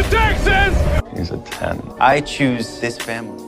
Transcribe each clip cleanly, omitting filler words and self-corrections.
taxes! He's a 10. I choose this family.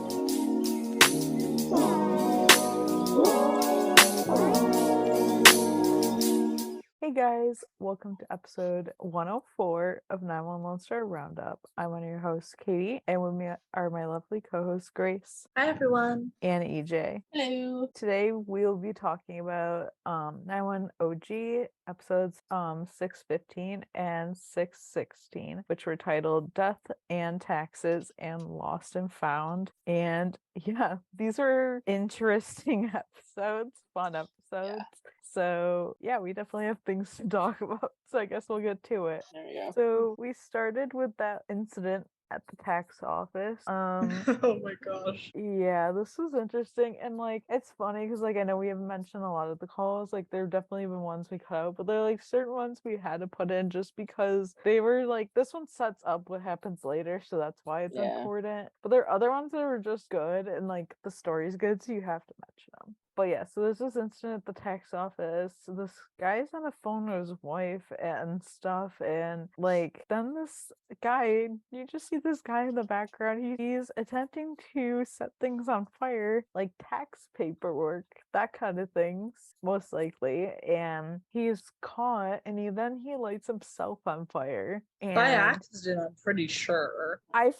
Hey guys, welcome to episode 104 of 911 Lone Star Roundup. I'm one of your hosts, Katie, and with me are my lovely co-hosts, Grace. Hi everyone. And EJ. Hello. Today we'll be talking about 911 OG episodes 615 and 616, which were titled Death and Taxes and Lost and Found. And yeah, these are interesting episodes, fun episodes. Yeah. So yeah, we definitely have things to talk about. So I guess we'll get to it. There we go. So we started with that incident at the tax office. Oh my gosh. Yeah, this was interesting, and like it's funny because like I know we haven't mentioned a lot of the calls. Like there have definitely been ones we cut out, but there are like certain ones we had to put in just because they were like this one sets up what happens later, so that's why it's important. But there are other ones that were just good, and like the story's good, so you have to mention them. But yeah, so there's this incident at the tax office. This guy's on the phone with his wife and stuff, and like then this guy, you just see this guy in the background. He's attempting to set things on fire, like tax paperwork, that kind of things, most likely. And he's caught, and he lights himself on fire. And By accident, I'm pretty sure. I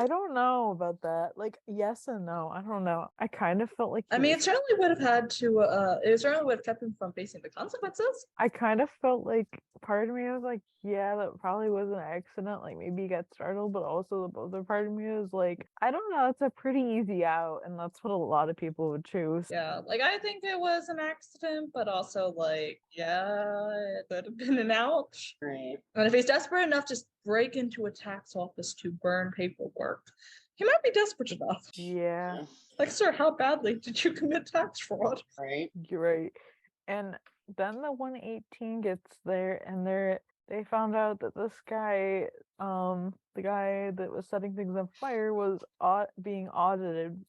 don't know about that. Like, yes and no. I don't know. I kind of felt like It certainly would have had to. It certainly would have kept him from facing the consequences. I kind of felt like part of me was like, yeah, that probably was an accident. Like maybe he got startled, but also the other part of me was like, I don't know. It's a pretty easy out, and that's what a lot of people would choose. Yeah, like I think it was an accident, but also like, yeah, it could have been an out. Right. And if he's desperate enough to break into a tax office to burn paperwork, he might be desperate enough. Yeah. Like, sir, how badly did you commit tax fraud? Right. You're right. And then the 118 gets there, and they found out that this guy, the guy that was setting things on fire, was being audited,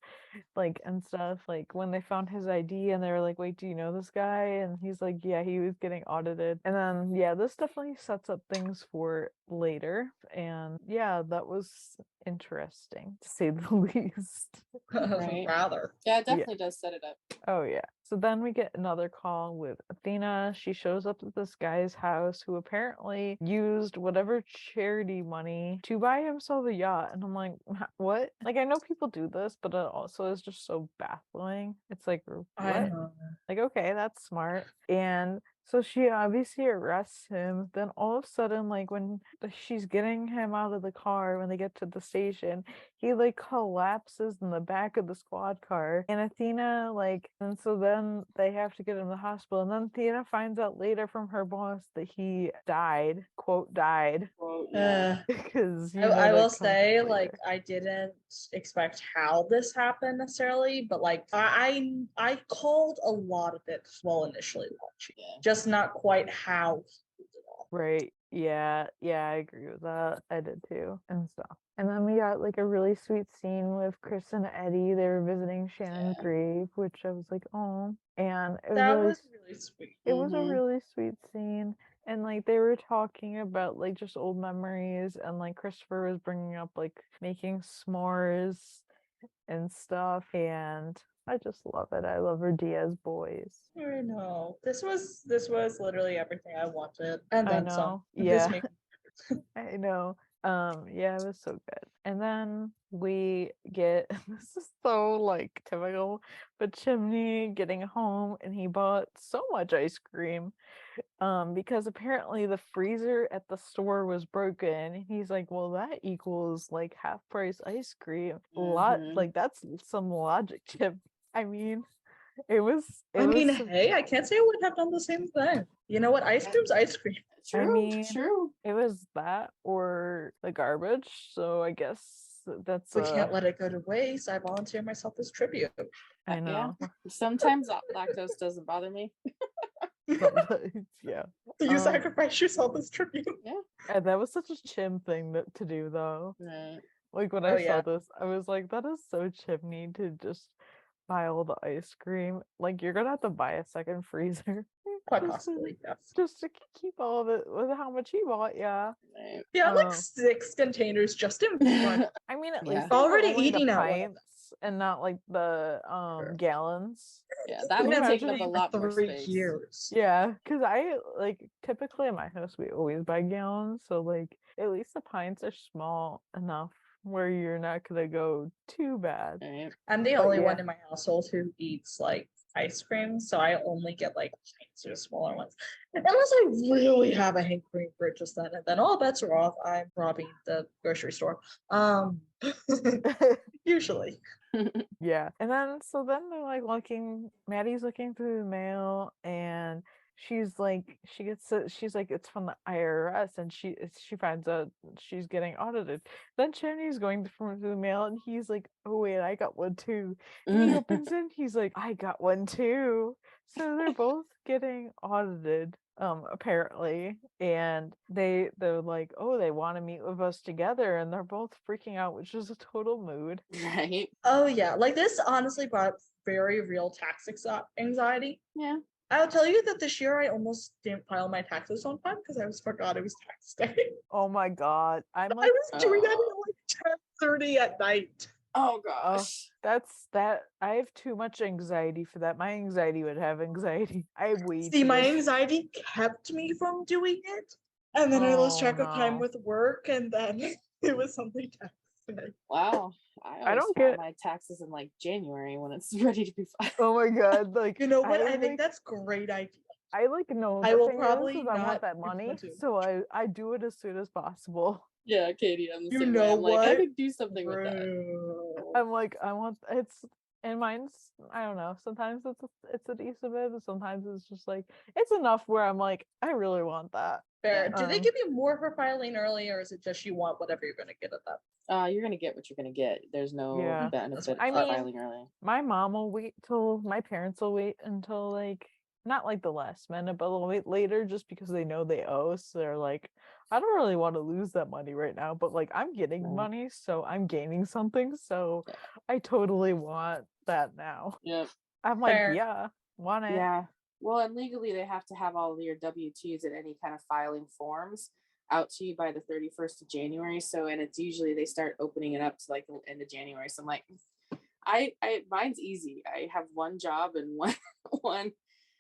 like, and stuff. Like when they found his ID, and they were like, "Wait, do you know this guy?" And he's like, "Yeah, he was getting audited." And then yeah, this definitely sets up things for later. And yeah, that was interesting to say the least. Right. Rather. Yeah, it definitely does set it up. Oh yeah. So then we get another call with Athena. She shows up at this guy's house who apparently used whatever charity money to buy himself a yacht. And I'm like, what? Like, I know people do this, but it also is just so baffling. It's like, what? I know. Like, okay, that's smart. And so she obviously arrests him. Then all of a sudden, like when she's getting him out of the car, when they get to the station, he like collapses in the back of the squad car. And Athena and so then they have to get him to the hospital. And then Athena finds out later from her boss that he died, quote, died. Because I will say, like, I didn't expect how this happened necessarily, but like I called a lot of it while initially watching, just not quite how he did it all. Right. Yeah, I agree with that. I did too, and stuff. And then we got like a really sweet scene with Chris and Eddie. They were visiting Shannon's grave, which I was like, oh, and it was really sweet. It was a really sweet scene. And like they were talking about like just old memories, and like Christopher was bringing up like making s'mores and stuff, and I just love it. I love her Diaz boys. I know. This was literally everything I wanted, and then some. Yeah, I know. Yeah, it was so good. And then we get this is so like typical, but Chimney getting home, and he bought so much ice cream because apparently the freezer at the store was broken, and he's like, well, that equals like half price ice cream. Like that's some logic, Chip. I mean, hey, I can't say I would have done the same thing. You know what? Ice cream's ice cream. True. It was that or the garbage, so I guess that's we can't let it go to waste. I volunteer myself as tribute. I know. Yeah. Sometimes lactose doesn't bother me. Yeah. So you sacrifice yourself as tribute. Yeah. And that was such a Chim thing to do, though. Right. Like when I saw this, I was like, that is so Chimney to just buy all the ice cream. Like you're gonna have to buy a second freezer. Quite Just possibly, yes. just to keep all of it with how much he bought, yeah. Right. Yeah, like Oh. 6 containers just in front. I mean, at Yeah. least they were Already only the eating at one of pints and not like the gallons. Yeah, that Can would you have taken imagine? up a lot more 3 space. years. Yeah, because I like typically in my house we always buy gallons, so like at least the pints are small enough where you're not gonna go too bad. Right. I'm the But only yeah. one in my household who eats like ice cream, so I only get like pints or smaller ones. Unless I really have a hankering for it just then, and then all bets are off. I'm robbing the grocery store. Usually. Yeah. And then they're like Maddie's looking through the mail and she's like she's like it's from the IRS and she finds out she's getting audited. Then Chimney's going through the mail and he's like, oh wait, I got one too. And he opens it, he's like, I got one too. So they're both getting audited. Apparently, and they're like, oh, they want to meet with us together, and they're both freaking out, which is a total mood. Right. Oh yeah, like this honestly brought very real tax anxiety. Yeah. I'll tell you that this year I almost didn't file my taxes on time because I forgot it was tax day. Oh my god, I'm I like, was doing that at like 10:30 at night. Oh oh, gosh. that I have too much anxiety for that. My anxiety would have anxiety. I have way See, too my much. anxiety kept me from doing it, and then I lost Oh, track of time no. with work, and then it was something tax day. Wow. I always don't file get- my taxes in like January when it's ready to be filed. Oh my god, like You know what? I like, think that's a great idea. I like know I the will thing is probably I not want that do money, that too. so I do it as soon as possible. Yeah, Katie, I'm the You same way. know I'm like, I what? could do something with that. Bro. I'm like, I want it's and mine's I don't know. Sometimes it's a decent bit, but sometimes it's just like it's enough where I'm like, I really want that. Fair. Do they Um, give you more for filing early, or is it just you want whatever you're going to get at that? You're gonna get what you're gonna get. There's no Yeah. benefit I for mean- filing early. My mom will wait till my parents will wait until like not like the last minute, but they'll wait later just because they know they owe. So they're like, I don't really want to lose that money right now, but like I'm getting Right. money, so I'm gaining something. So Yeah. I totally want that now. Yep. I'm like, Fair. yeah, want it. Yeah. Well, and legally they have to have all of your W-2s and any kind of filing forms out to you by the 31st of January. So, and it's usually they start opening it up to like the end of January. So I'm like, I mine's easy. I have one job and one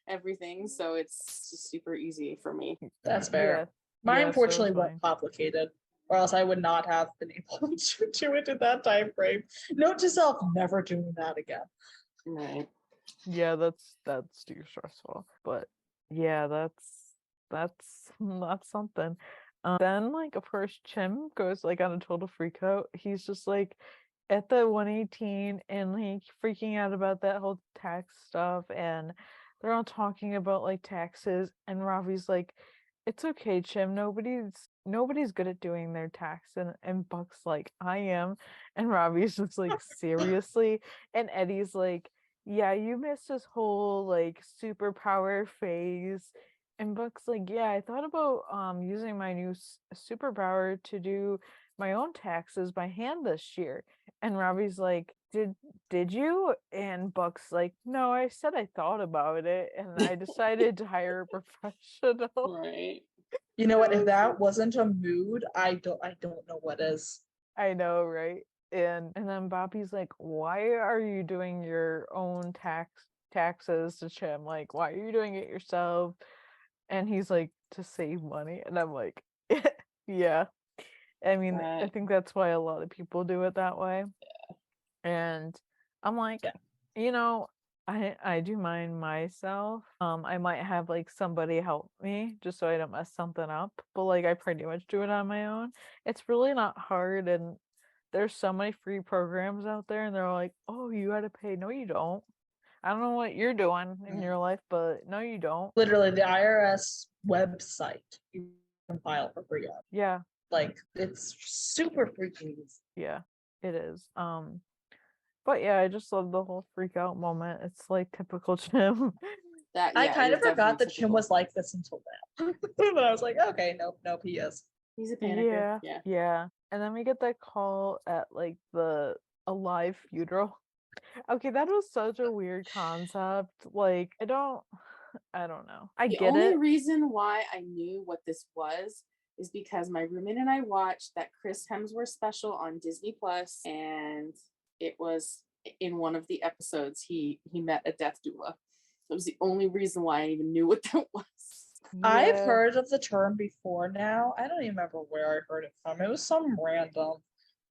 everything. So it's just super easy for me. That's fair. Yeah. Mine Yeah, so unfortunately is wasn't mine. complicated, or else I would not have been able to do it in that time frame. Note to self: never doing that again. Right. Yeah, that's too stressful. But yeah, that's something. Then like of course Chim goes like on a total freak out. He's just like at the 118 and like freaking out about that whole tax stuff and they're all talking about like taxes and Ravi's like, it's okay, Chim, nobody's good at doing their tax and Buck's like, I am, and Ravi's just like seriously, and Eddie's like, yeah, you missed this whole like superpower phase. And Buck's like, yeah, I thought about using my new superpower to do my own taxes by hand this year. And Robbie's like, did you? And Buck's like, no, I said I thought about it and I decided to hire a professional. Right. You know what? If that wasn't a mood, I don't know what is. I know, right? And then Bobby's like, why are you doing your own taxes to Chim? Like, why are you doing it yourself? And he's like, to save money. And I'm like, yeah. I mean, I Right. think that's why a lot of people do it that way. And I'm like, Yeah. you know, I do mine myself. I might have like somebody help me just so I don't mess something up. But like I pretty much do it on my own. It's really not hard and there's so many free programs out there and they're like, oh, you gotta pay. No, you don't. I don't know what you're doing in your life, but no, you don't. Literally, the IRS website you can file for free on. Yeah, Like, it's super freaking easy. yeah, it is. But yeah, I just love the whole freak out moment. It's like typical Jim. That I yeah, kind it of is forgot definitely that Jim typical. was like this until now. But I was like, okay, nope, he is. He's a panicker. Yeah, Yeah. yeah. And then we get that call at like a live funeral. Okay, that was such a weird concept. Like, I don't I don't know. I The get only it. reason why I knew what this was is because my roommate and I watched that Chris Hemsworth special on Disney Plus, and it was in one of the episodes he met a death doula. That was the only reason why I even knew what that was. I've Yeah. heard of the term before now. I don't even remember where I heard it from. It was some random.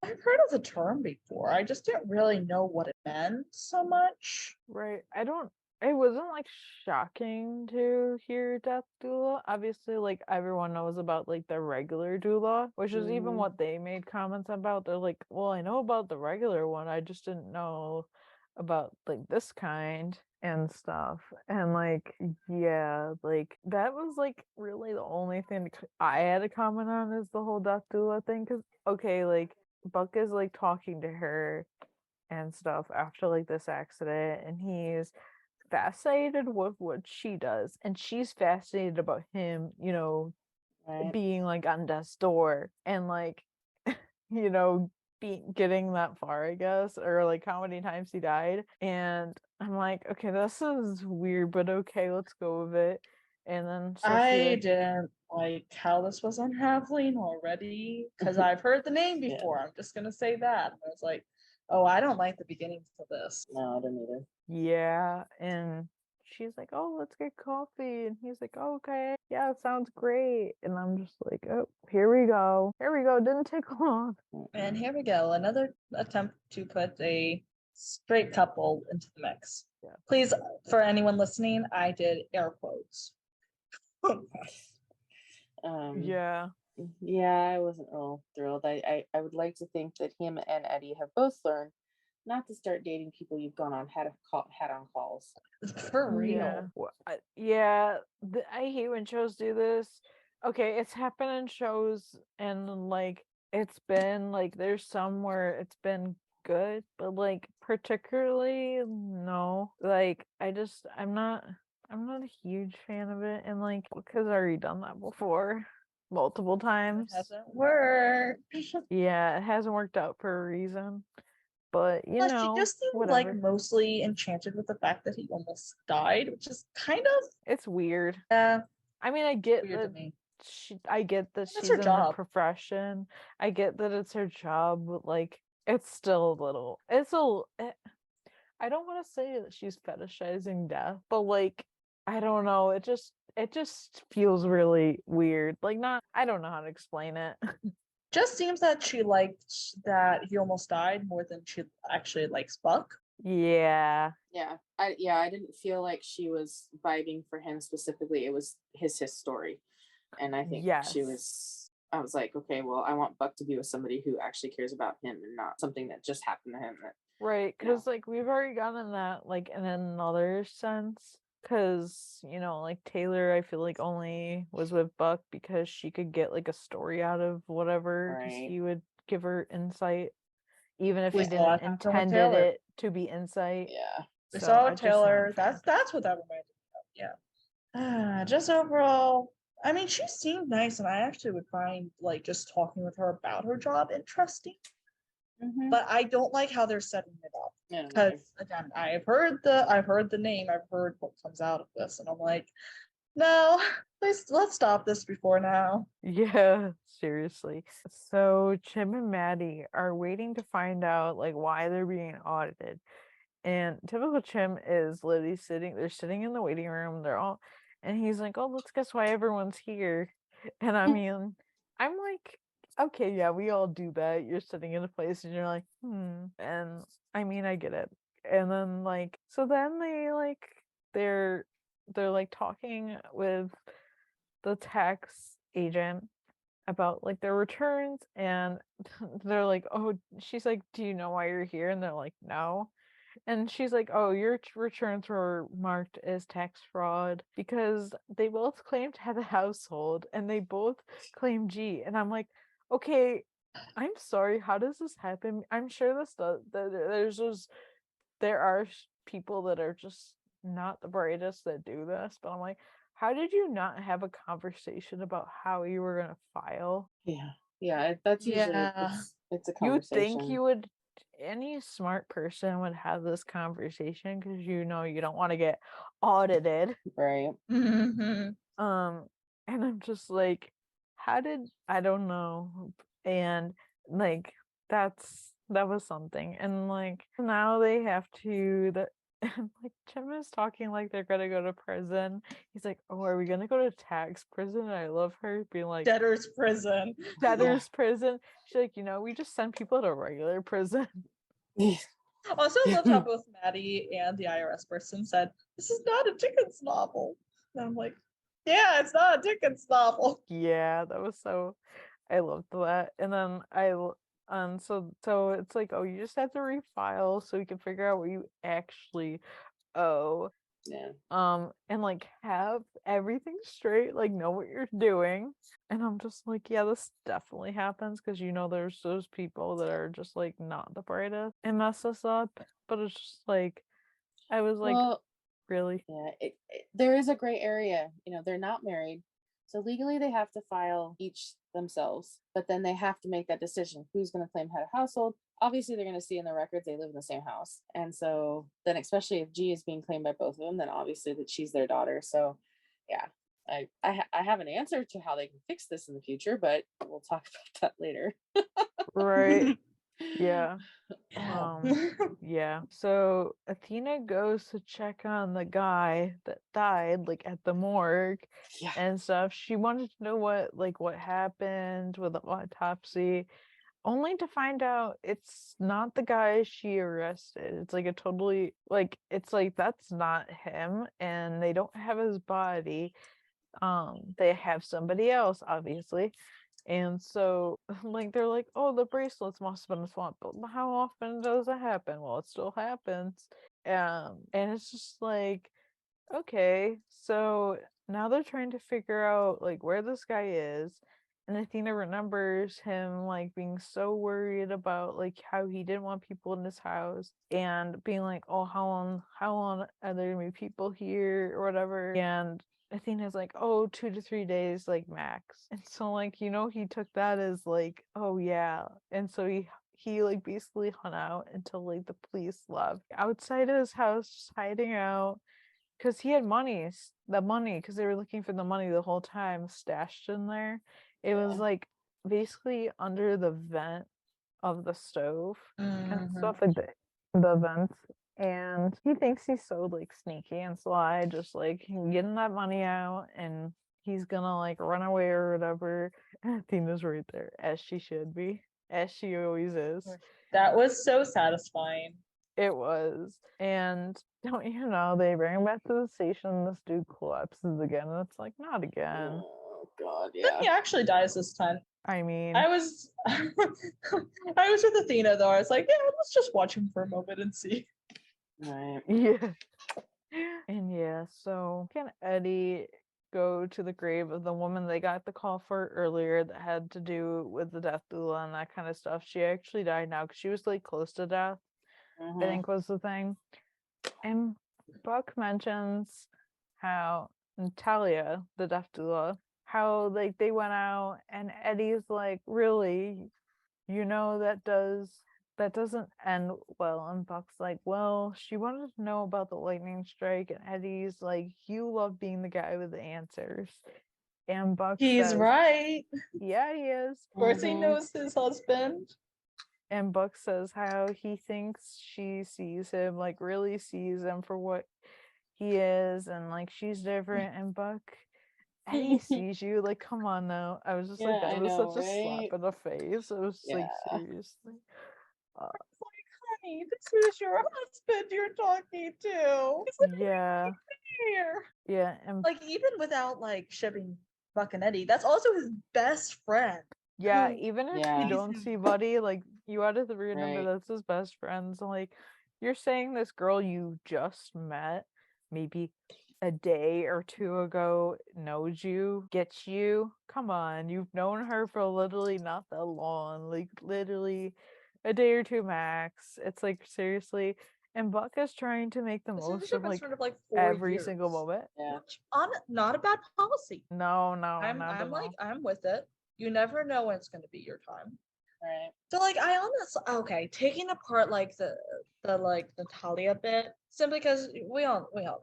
I've heard of the term before. I just didn't really know what it meant so much. Right. It wasn't like shocking to hear death doula. Obviously, like everyone knows about like the regular doula, which is even Mhm. what they made comments about. They're like, well, I know about the regular one. I just didn't know about like this kind and stuff. And like, yeah, like that was like really the only thing I had to comment on is the whole death doula thing. Cause okay, like Buck is like talking to her and stuff after like this accident, and he's fascinated with what she does, and she's fascinated about him, Right. being like on death's door and like you know getting that far, I guess, or like how many times he died. And I'm like, okay, this is weird, but okay, let's go with it. And then so I she didn't like how this was unraveling already because I've heard the name Yeah. before. I'm just gonna say that. And I was like, oh, I don't like the beginning to this. No, I didn't either. yeah, and she's like, oh, let's get coffee, and he's like, okay, yeah, sounds great. And I'm just like, oh, here we go, didn't take long. And here we go, another attempt to put a straight couple into the mix. Yeah. Please, for anyone listening, I did air quotes. Yeah. Yeah, I wasn't real thrilled. I would like to think that him and Eddie have both learned not to start dating people you've gone on had on calls. For real. Yeah. Yeah. I hate when shows do this. Okay, it's happened in shows, and like it's been like there's some where it's been good, but like particularly no. Like I'm not a huge fan of it, and like because I already done that before multiple It times. hasn't worked. Yeah, it hasn't worked out for a reason. But Plus, she just seemed like whatever. mostly enchanted with the fact that he almost died, which is kind of It's weird. yeah, I mean, I get weird to that me. I get that That's she's her in the job. profession. I get that it's her job, but like it's still a little. I don't want to say that she's fetishizing death, but like I don't know. It just feels really weird. Like not. I don't know how to explain it. Just seems that she liked that he almost died more than she actually likes Buck. Yeah. I didn't feel like she was vibing for him specifically. It was his story. And I think Yes. I was like, okay, well, I want Buck to be with somebody who actually cares about him and not something that just happened to him. Right, because like we've already gotten that like in another sense. Because like Taylor, I feel like only was with Buck because she could get like a story out of whatever, because Right. he would give her insight, even if We he saw didn't it happen with intended Taylor. it to be insight. Yeah. We So saw I just Taylor. not a fan. That's what that reminded me of. Yeah. Just overall, I mean, she seemed nice, and I actually would find like just talking with her about her job interesting. Mhm. But I don't like how they're setting it up. Yeah, Because again, I've heard the name, I've heard what comes out of this, and I'm like, no, let's stop this before now. Yeah, seriously. So Chim and Maddie are waiting to find out like why they're being audited. And typical Chim is literally they're sitting in the waiting room, and he's like, oh, let's guess why everyone's here. And I mean, I'm like, okay, yeah, we all do that. You're sitting in a place and you're like, and I mean, I get it. And then like, so then they're like talking with the tax agent about like their returns, and they're like, oh, she's like, do you know why you're here? And they're like, no. And she's like, oh, your returns were marked as tax fraud because they both claim to have a household and they both claim G. And I'm like, okay, I'm sorry, how does this happen? I'm sure this does. There are people that are just not the brightest that do this, but I'm like, how did you not have a conversation about how you were gonna file? Yeah. Yeah. That's usually Yeah. it's a You would conversation. think you would any smart person would have this conversation because you know you don't want to get audited. Right. Mhm. And I'm just like, how did I don't know. And like that was something. And like now they have to and like Jim is talking like they're gonna go to prison. He's like, oh, are we gonna go to tax prison? And I love her being like, Debtor's prison. debtor's prison. She's like, we just send people to regular prison. Also, I loved how both Maddie and the IRS person said, "This is not a Dickens novel." And I'm like, "Yeah, it's not a Dickens novel." Yeah, that was so. I loved that. And then so it's like, oh, you just have to refile so you can figure out what you actually owe. Yeah. And like have everything straight, like know what you're doing. And I'm just like, yeah, this definitely happens because there's those people that are just like not the brightest and mess us up. But it's just like I was like, Well, really? yeah, there is a gray area. They're not married. So legally they have to file each themselves, but then they have to make that decision. Who's going to claim head of household? Obviously, they're going to see in the records they live in the same house. And so then, especially if G is being claimed by both of them, then obviously that she's their daughter. So yeah, I have an answer to how they can fix this in the future, but we'll talk about that later. Right. Yeah. Yeah. Yeah. So Athena goes to check on the guy that died, like at the morgue Yeah. and stuff. She wanted to know what happened with the autopsy, only to find out it's not the guy she arrested. It's like a totally it's like that's not him, and they don't have his body. They have somebody else, obviously. And so, like, they're like, oh, the bracelets must have been swapped. But how often does it happen? Well, it still happens. And it's just like, okay, so now they're trying to figure out like where this guy is. And Athena remembers him like being so worried about like how he didn't want people in his house and being like, oh, how long are there gonna be people here or whatever. And Athena's like, oh, 2 to 3 days, like max. And so like, he took that as like, oh yeah. And so he like basically hung out until like the police left outside of his house, just hiding out because he had the money, because they were looking for the money the whole time stashed in there. It was Yeah. like basically under the vent of the stove and Mhm. stuff, like the vents. And he thinks he's so like sneaky and sly, just like getting that money out, and he's gonna like run away or whatever. And Athena's right there, as she should be, as she always is. That was so satisfying. It was. And don't they bring him back to the station, this dude collapses again, and it's like, not again. Oh God, Then yeah. he actually dies this time. I mean, I was with Athena though. I was like, yeah, let's just watch him for a moment and see. Right. yeah. And yeah, so can Eddie go to the grave of the woman they got the call for earlier that had to do with the death doula and that kind of stuff? She actually died now because she was like close to death, I think was the thing. And Buck mentions how Natalia, the deaf doula, how like they went out and Eddie's like, really, that doesn't end well. And Buck's like, well, she wanted to know about the lightning strike, and Eddie's like, you love being the guy with the answers. And Buck He's says, right. yeah, he is. Of course he knows his husband. And Buck says how he thinks she sees him, like really sees him for what he is, and like she's different. And Buck, Eddie sees you. Like, come on now. I was just like, Yeah, that I was know, such a slap right? in the face. It was just like, Yeah. seriously. It's like, honey, this is your husband you're talking to. He's like, Yeah, here. yeah, and Like, even without like shipping Buck and Eddie, that's also his best friend. yeah, who even if Yeah. you don't see Buddy, like you out of the three number, Right. that's his best friend. So like, you're saying this girl you just met, maybe a day or two ago, knows you, gets you. Come on, you've known her for literally not that long, like literally a day or two max. It's like, seriously. And Buck is trying to make the This is most a of like best friend of like 4 every years. single moment. Yeah. Which, not a bad policy. No, not I'm at like, all. I'm with it. You never know when it's going to be your time. Right. So like I honestly okay, taking apart like the like Natalia bit, simply because we all know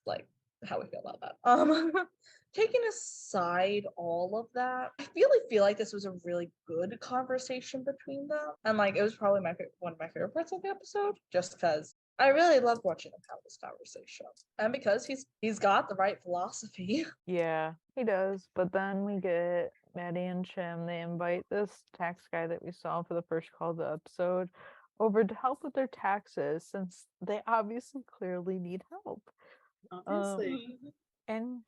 like how we feel about that. Taking aside all of that, I really feel like this was a really good conversation between them. And like it was probably one of my favorite parts of the episode, just because I really loved watching them have this conversation. And because he's got the right philosophy. Yeah, he does. But then we get Maddie and Chim. They invite this tax guy that we saw for the first call of the episode over to help with their taxes since they obviously clearly need help. Obviously. And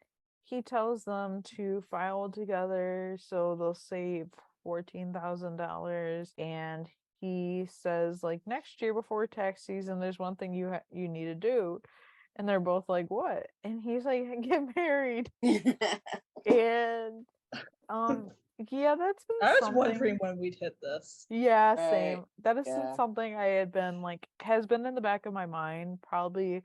he tells them to file together so they'll save $14,000. And he says, like, next year before tax season, there's one thing you need to do. And they're both like, what? And he's like, get married. And yeah, that's been I was something. wondering when we'd hit this. Yeah, Right, same. That is yeah. something I had been like has been in the back of my mind probably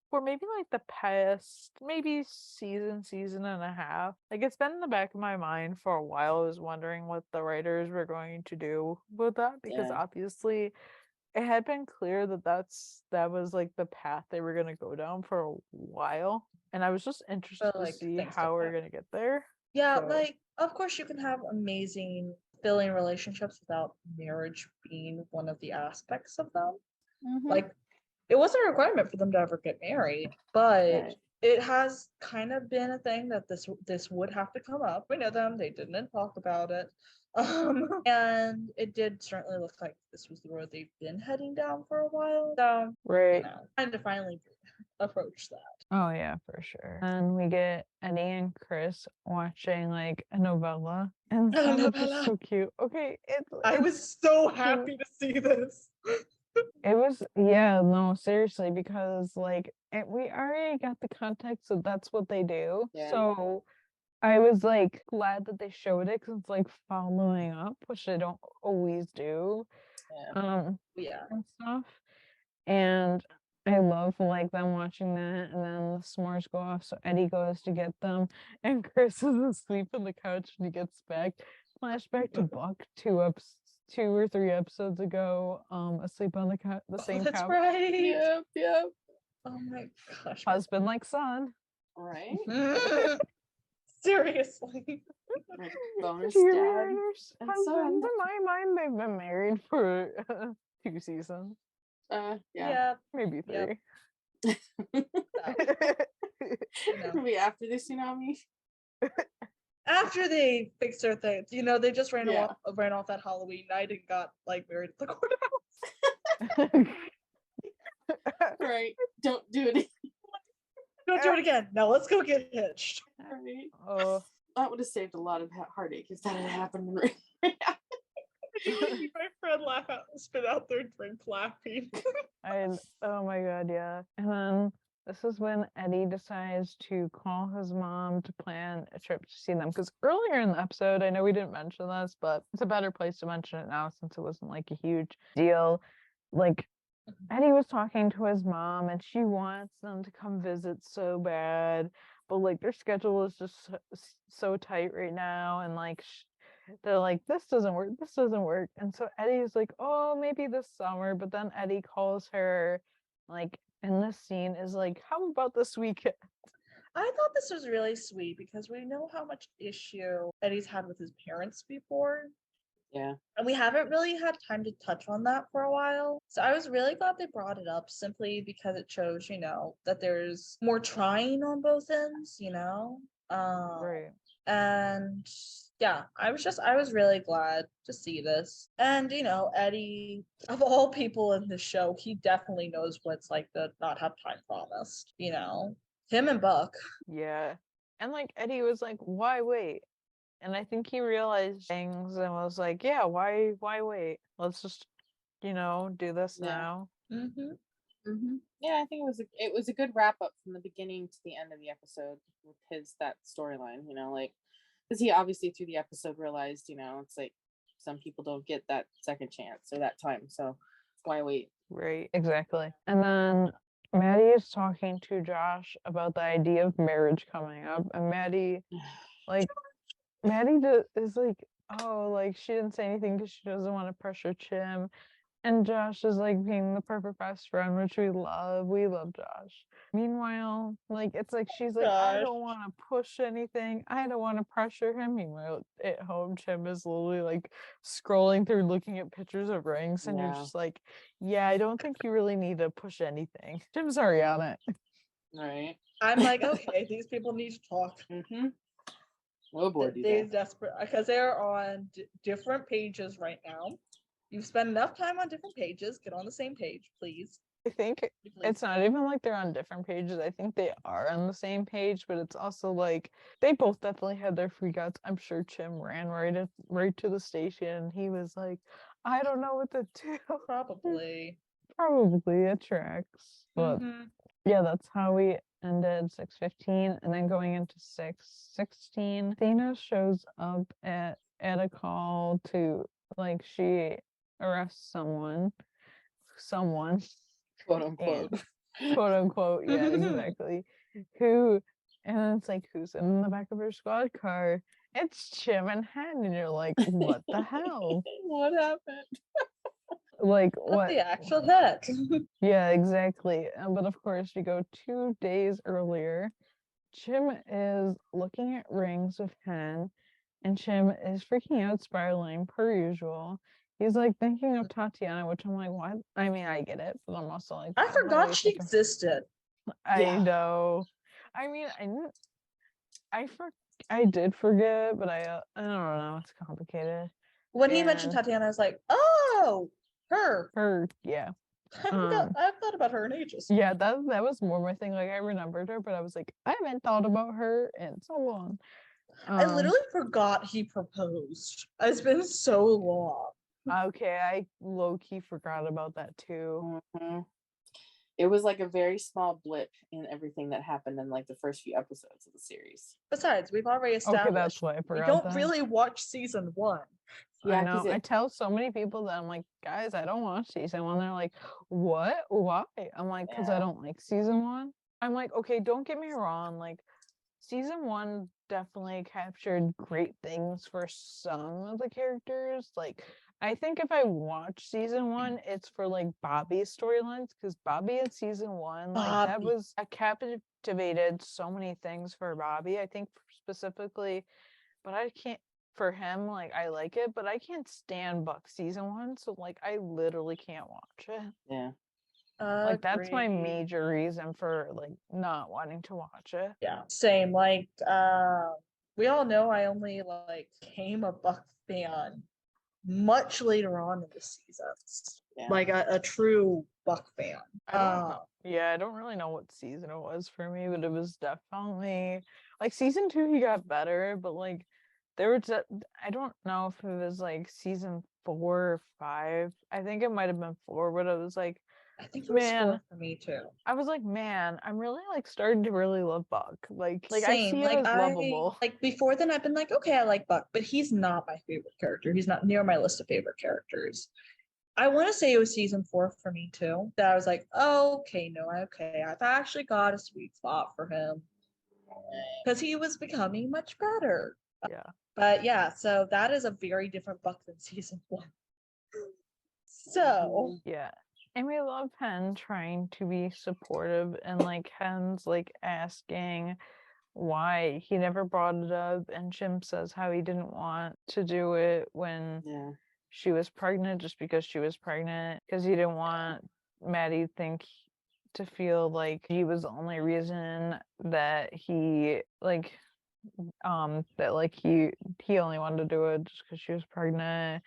for maybe like the past maybe season and a half. Like it's been in the back of my mind for a while. I was wondering what the writers were going to do with that because Yeah. obviously it had been clear that that was like the path they were going to go down for a while, and I was just interested But, like, to see things how don't we're happen. going to get there. Yeah, So- like of course you can have amazing fulfilling relationships without marriage being one of the aspects of them. Mhm. Like it wasn't a requirement for them to ever get married, but Right. it has kind of been a thing that this would have to come up. We know them, they didn't talk about it. And it did certainly look like this was the road they've been heading down for a while. So, right. trying to finally approach that. Oh yeah, for sure. And we get Eddie and Chris watching like a novella, and A some are just novella. so cute. Okay, I was so happy to see this. it was yeah no seriously because like we already got the context that that's what they do. Yeah. So I was like glad that they showed it because it's like following up, which they don't always do. Yeah. Yeah. And stuff. And I love like them watching that, and then the s'mores go off, so Eddie goes to get them, and Chris is asleep on the couch when he gets back. Flashback to Buck 2 or 3 episodes ago, asleep on the same That's couch. right. Yep. Oh my gosh. Husband like son. Right. Seriously. Like bonus Cheerleaders, and husband. son. In my mind, they've been married for 2 seasons, Yeah. Yeah. maybe 3. Yep. Maybe after the tsunami. After they fixed their things, they just ran Yeah. off that Halloween night and got like married at the courthouse. Right. Don't do it. Don't do it again. Now let's go get hitched. Right. Oh. That would have saved a lot of heartache if that had happened in reality. My friend spit out their drink laughing. Oh my god, yeah. And then this is when Eddie decides to call his mom to plan a trip to see them. Because earlier in the episode, I know we didn't mention this, but it's a better place to mention it now since it wasn't like a huge deal. Like, Eddie was talking to his mom and she wants them to come visit so bad, but like their schedule is just so tight right now, and like they're like, this doesn't work. And so Eddie's like, oh, maybe this summer. But then Eddie calls her, like, in this scene is like, how about this weekend? I thought this was really sweet because we know how much issue Eddie's had with his parents before. Yeah. And we haven't really had time to touch on that for a while. So I was really glad they brought it up simply because it shows, that there's more trying on both ends, Right. And yeah, I was really glad to see this. And Eddie, of all people in the show, he definitely knows what it's like to not have time promised. Him and Buck. Yeah. And like Eddie was like, why wait? And I think he realized things and was like, yeah, why wait? Let's just, do this Yeah. now. Yeah, I think it was a good wrap up from the beginning to the end of the episode with that storyline. Like because he obviously through the episode realized, it's like some people don't get that second chance or that time, so why wait? Right, exactly. And then Maddie is talking to Josh about the idea of marriage coming up, and Maddie is like oh, like she didn't say anything because she doesn't want to pressure Chim. And Josh is like being the perfect best friend, which we love. We love Josh. Meanwhile, like it's like she's like, I Gosh. don't want to push anything. I don't want to pressure him. Meanwhile, at home, Chim is literally like scrolling through looking at pictures of rings, and you're Yeah. just like, yeah, I don't think you really need to push anything. Chim's already on it. Right. I'm like, okay, these people need to talk. Mm-hmm. Oh boy, do They're they. desperate because they're on different pages right now. You've spent enough time on different pages. Get on the same page, please. I think Please. it's not even like they're on different pages. I think they are on the same page, but it's also like they both definitely had their freakouts. I'm sure Chim ran right to the station. He was like, I don't know what to do. Probably. Probably it tracks. But Mhm. yeah, that's how we ended 6:15, and then going into 6:16, Athena shows up at a call to like she arrests someone Quote unquote. quote unquote, yeah, exactly. Who, and then it's like, who's in the back of her squad car? It's Chim and Hen, and you're like, what the hell? What happened? Like, Not what? the actual head. Yeah, exactly. But of course, you go 2 days earlier. Chim is looking at rings with Hen, and Chim is freaking out, spiraling per usual. He's like thinking of Tatiana, which I'm like, what? I mean, I get it, but I'm also like, I why the hell are forgot you she thinking- existed. I Yeah. know. I mean, I did forget, but I don't know. It's complicated. When he mentioned And Tatiana, I was like, oh, her. yeah, I've thought about her in ages. yeah. That was more my thing. Like I remembered her, but I was like, I haven't thought about her in so long. I literally forgot he proposed. It's been so long. Okay, I low key forgot about that too. Mm-hmm. It was like a very small blip in everything that happened in like the first few episodes of the series. Besides, we've already Okay, established that's why I we forgot don't that. really watch season 1. Yeah, I know. 'cause I tell so many people that I'm like, guys, I don't watch season one. They're like, what? Why? I'm like, because I Yeah. don't like season one. I'm like, okay, don't get me wrong. Like, season one definitely captured great things for some of the characters. Like, I think if I watch season one, it's for like Bobby's storylines because Bobby in season one, like that Bobby. was I captivated so many things for Bobby. I think specifically, but I can't for him. Like I like it, but I can't stand Buck season one, so like I literally can't watch it. Yeah. Like that's my Agreed. major reason for like not wanting to watch it. Yeah, same. Like, we all know I only like became a Buck fan much later on in the seasons. Yeah. Like a true Buck fan. I don't know. Yeah, I don't really know what season it was for me, but it was definitely like season two he got better, but like there were I don't know if it was like season 4 or 5. I think it might have been 4, but it was like I think it was 4 man, for me too. I was like, man, I'm really like starting to really love Buck. Like I Same. see Like him as lovable. like before then I've been like, okay, I like Buck, but he's not my favorite character. He's not near my list of favorite characters. I want to say it was season 4 for me too. That I was like, oh, okay, no, okay, I've actually got a sweet spot for him because he was becoming much better. Yeah. But yeah, so that is a very different Buck than season 1. So Yeah. And we love Hen trying to be supportive and like Hen's like asking why he never brought it up and Jim says how he didn't want to do it when Yeah. she was pregnant just because she was pregnant because he didn't want Maddie to feel like he was the only reason that he like that like he only wanted to do it just because she was pregnant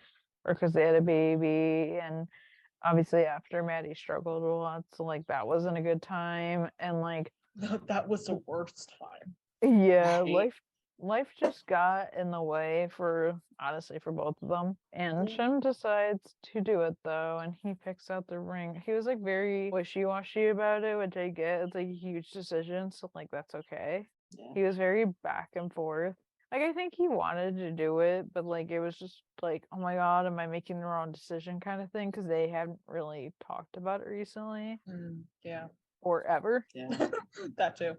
or because they had a baby. And obviously after Maddie struggled a lot, so like that wasn't a good time. And like that was the worst time. yeah, Right. life just got in the way for honestly for both of them. And Mhm. Shem decides to do it though, and he picks out the ring. He was like very wishy-washy about it, which I get. It's like a huge decision, so like that's okay. Yeah. He was very back and forth. Like I think he wanted to do it, but like it was just like, oh my god, am I making the wrong decision kind of thing? Because they haven't really talked about it recently Yeah. or ever. Yeah. That too.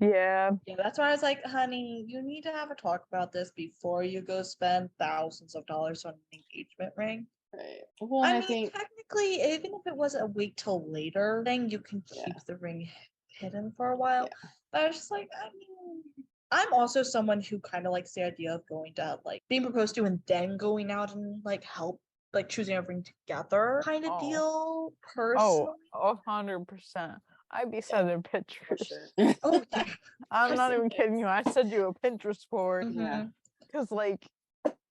Yeah. Yeah, that's why I was like, honey, you need to have a talk about this before you go spend thousands of dollars on an engagement ring. Right. Well, I and I mean, think technically, even if it was a wait till later thing, you can Yeah. keep the ring hidden for a while. Yeah. But I was just like, I mean, I'm also someone who kind of likes the idea of going to like being proposed to and then going out and like help, like choosing a ring together kind of Oh. deal Oh, personally. 100%. I'd be sending for pictures. sure. Oh, yeah. I'm not even Send kidding you. I send you a Pinterest board Yeah. Mhm. because, like,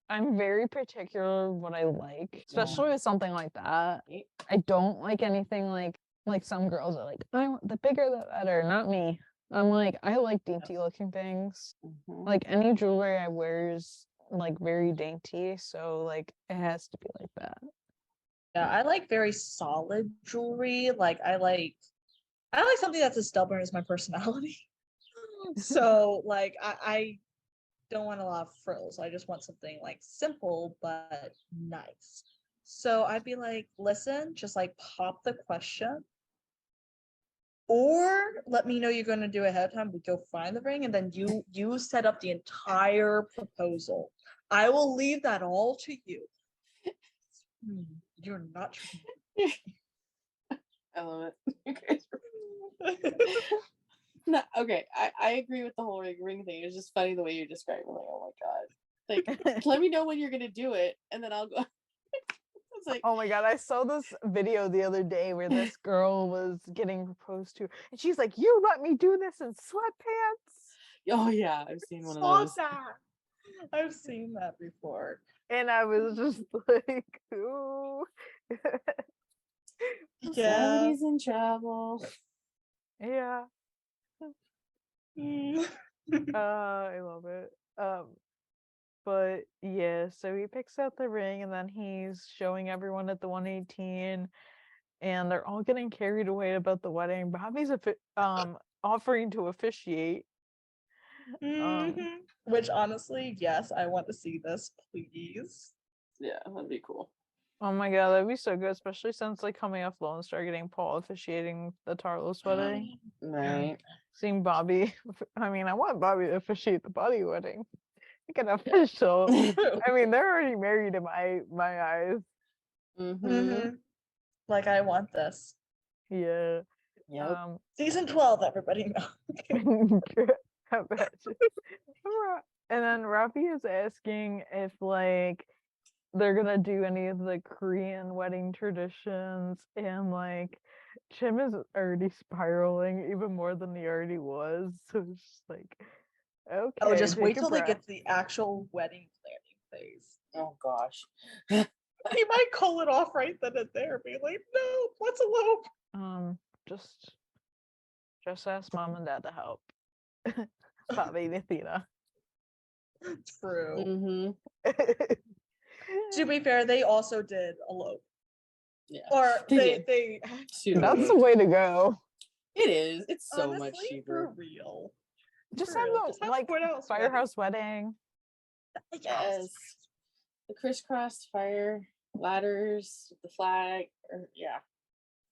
I'm very particular what I like, especially with something like that. Right. I don't like anything like some girls are like, I want the bigger the better. Not me. I'm like, I like dainty looking things. Mhm. Like any jewelry I wear is like very dainty, so like it has to be like that. Yeah, I like very solid jewelry. Like I like something that's as stubborn as my personality. So like I don't want a lot of frills. I just want something like simple but nice. So I'd be like, listen, just like pop the question. Or let me know you're gonna do it ahead of time. We go find the ring and then you set up the entire proposal. I will leave that all to you. You're not I love it. You guys No, okay, I agree with the whole ring thing. It's just funny the way you describe it. Like, oh my god, like let me know when you're gonna do it, and then I'll go. It's like, Oh my god, I saw this video the other day where this girl was getting proposed to, and she's like, "You let me do this in sweatpants." oh yeah, I've seen one of saw those. that. I've seen that before. And I was just like, ooh. Yeah. Somebody's in trouble. Yeah. Mm. I love it. But yeah, so he picks out the ring and then he's showing everyone at the 118 and they're all getting carried away about the wedding. Bobby's offering to officiate. Mhm. Which honestly, yes, I want to see this, please. Yeah, that'd be cool. Oh my god, that'd be so good, especially since like coming off Lone Star getting Paul officiating the Tarlos wedding. Right. Seeing Bobby, I mean, I want Bobby to officiate the Buddy wedding. Like an official. I mean, they're already married in my eyes. Mm-hmm. Mhm. Like I want this. Yeah. Yep. Season 12, everybody know. Imagine. And then Rafi is asking if like they're gonna do any of the Korean wedding traditions, and like Chim is already spiraling even more than he already was. So it's just like, okay, Oh, just take wait a till they breath. get to the actual wedding planning phase. Oh gosh. He might call it off right then and there, be like, no, let's elope. Just ask mom and dad to help. Bobby and Athena. True. Mm-hmm. To be fair, they also did elope. Yeah. Or did. they That's the way to go. It is. It's so honestly, much cheaper. for real. Just True. have Just the have like courthouse firehouse wedding. Yes. The crisscross fire ladders, the flag, or yeah.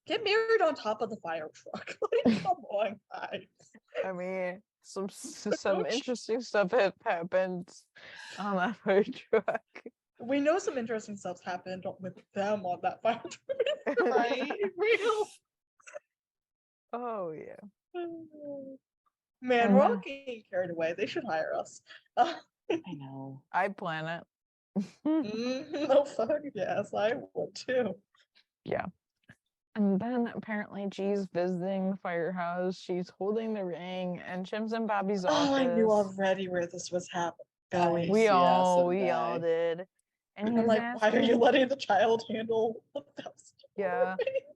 Get married on top of the fire truck. Like, come on, guys. I mean, some interesting stuff have happened on that fire truck. We know some interesting stuff's happened with them on that fire truck. Right? Real. Oh yeah. Man, we're all getting carried away. They should hire us. I know. I'd plan it. No fuck yes, I would too. Yeah. And then apparently G's visiting the firehouse. She's holding the ring, and Chim's in Bobby's office. Oh, I knew already where this was going. We Yeah, all someday. did. And I'm he's like, why are you asking, letting the child handle the yeah,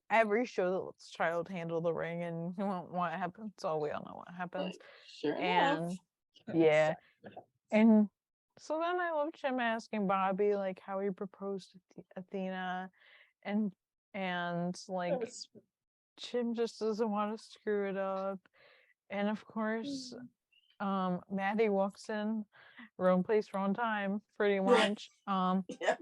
every show that lets child handle the ring, and what happens? Oh, we all know what happens. Sure And yeah, and so then I love Chim asking Bobby like how he proposed to Athena, and like Chim just doesn't want to screw it up, and of course, Maddie walks in, wrong place, wrong time, pretty much. Yep.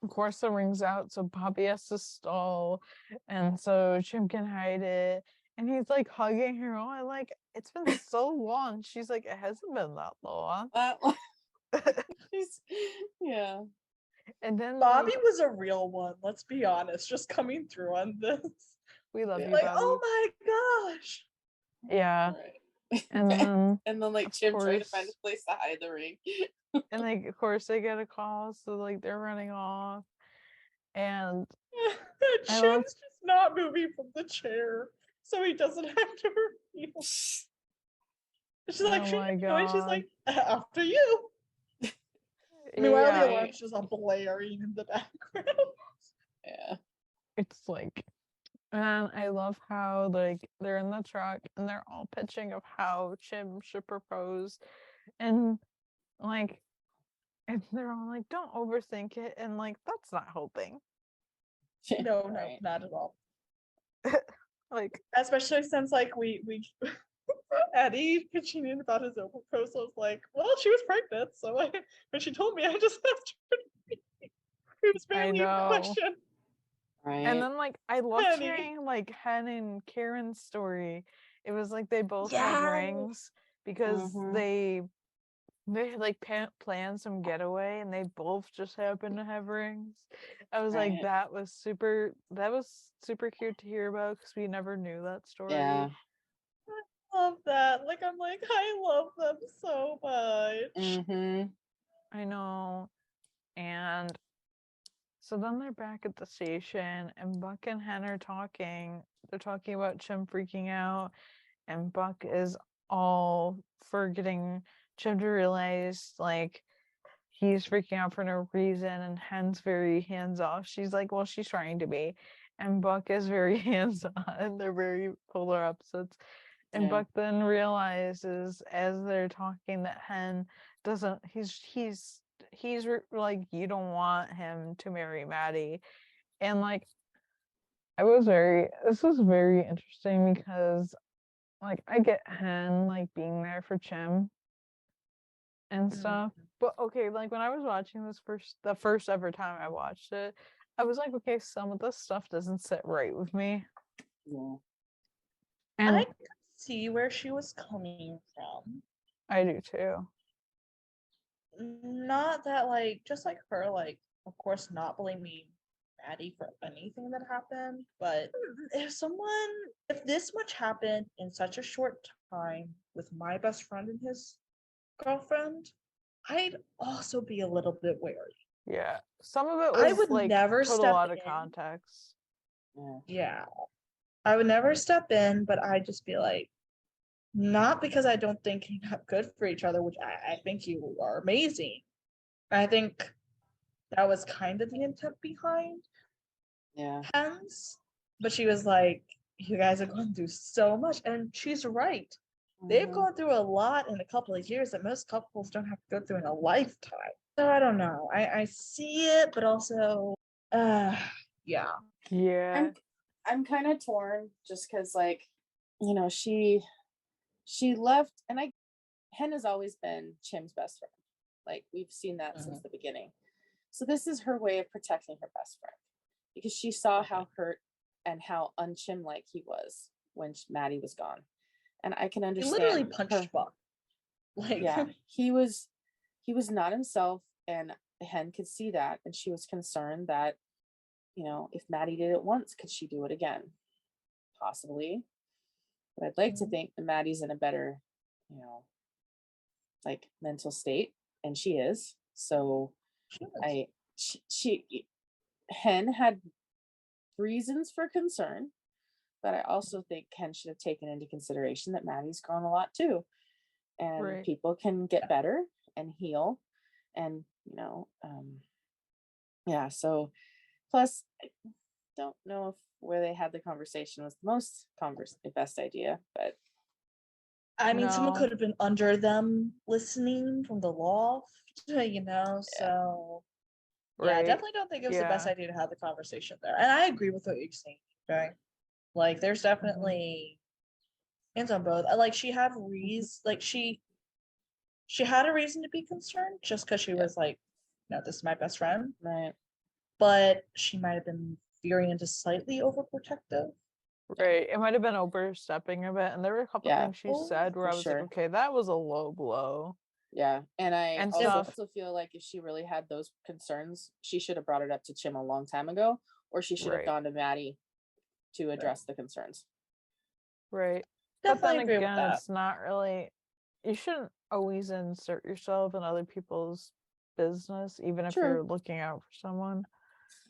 Of course, the ring's out, so Bobby has to stall, and so Chim can hide it. And he's like hugging her. Oh, I like, it's been so long. She's like, it hasn't been that long. She's- yeah. And then Bobby like, was a real one, let's be honest, just coming through on this. we love Yeah. you, Like, Bobby. oh my gosh. Yeah. Right. And then And then like of Jim trying to find course- a place to hide the ring. and like of course they get a call, so like they're running off. And I Jim's love- just not moving from the chair, so he doesn't have to reveal. She's like, oh she my and she's god. like, after you. Meanwhile, the Yeah, alarm's just blaring in the background. Yeah. it's like, and I love how like they're in the truck and they're all pitching of how Chim should propose, and like, and they're all like, don't overthink it, and like that's not helping. No, Right. not at all. Like, Especially since like we Eddie pitching in about his own proposal was like, well, she was pregnant, so when she told me, I just asked her. It was barely a know. question. Right. and then like I loved Penny. hearing like Hen and Karen's story. It was like they both had Yes. rings because Mhm. they had like planned some getaway and they both just happened to have rings. I was like, Right. that was super cute to hear about because we never knew that story. Yeah. Love that. Like I'm like, I love them so much. Mm-hmm. I know. And so then they're back at the station and Buck and Hen are talking. They're talking about Chim freaking out, and Buck is all for getting Chim to realize like he's freaking out for no reason, and Hen's very hands off. She's like, well, she's trying to be. And Buck is very hands on. They're very polar opposites. And Yeah. Buck then realizes as they're talking that Hen doesn't, like, you don't want him to marry Maddie. And like, this was very interesting because like I get Hen like being there for Chim and stuff. But okay, like when I was watching the first ever time I watched it, I was like, okay, some of this stuff doesn't sit right with me. Yeah. And I could see where she was coming from. I do too. Not that like just like her, like of course not blaming Maddie for anything that happened, but if this much happened in such a short time with my best friend and his girlfriend, I'd also be a little bit wary. Yeah. Some of it was I would like never put a step lot of in. context. Yeah. Yeah. I would never step in, but I'd just be like, not because I don't think you're not good for each other, which I think you are amazing. I think that was kind of the intent behind Yeah. Hen's. But she was like, you guys are going through so much. And she's right. They've Mhm. gone through a lot in a couple of years that most couples don't have to go through in a lifetime. So I don't know. I see it, but also, yeah. Yeah. I'm kind of torn just because like, you know, she left, and Hen has always been Chim's best friend. Like we've seen that since the beginning. So this is her way of protecting her best friend because she saw how hurt and how unchim like he was when Maddie was gone. And I can He understand. literally punched Buck. Like, Yeah, he was not himself, and Hen could see that, and she was concerned that, you know, if Maddie did it once, could she do it again? Possibly. But I'd like to think that Maddie's in a better, you know, like mental state, and she is. So Hen had reasons for concern, but I also think Ken should have taken into consideration that Maddie's grown a lot too, and Right. people can get better and heal, and you know, yeah. So, plus, I don't know if where they had the conversation was the best idea, but I mean, someone No. could have been under them listening from the loft, you know, so yeah, I Right. definitely don't think it was the best Yeah. idea to have the conversation there. And I agree with what you're saying, okay? Like there's definitely hands on both. Like she had she had a reason to be concerned just because she was like, no, this is my best friend. right. But she might have been veering into slightly overprotective. Right. It might have been overstepping a bit. And there were a couple Yeah. things she Oh, said where for I was like, sure. okay, that was a low blow. Yeah. And I And also stuff. feel like if she really had those concerns, she should have brought it up to Chim a long time ago, or she should have Right. gone to Maddie to address the concerns. Right. But Definitely then agree with again, that. it's not really, you shouldn't always insert yourself in other people's business, even if True. you're looking out for someone.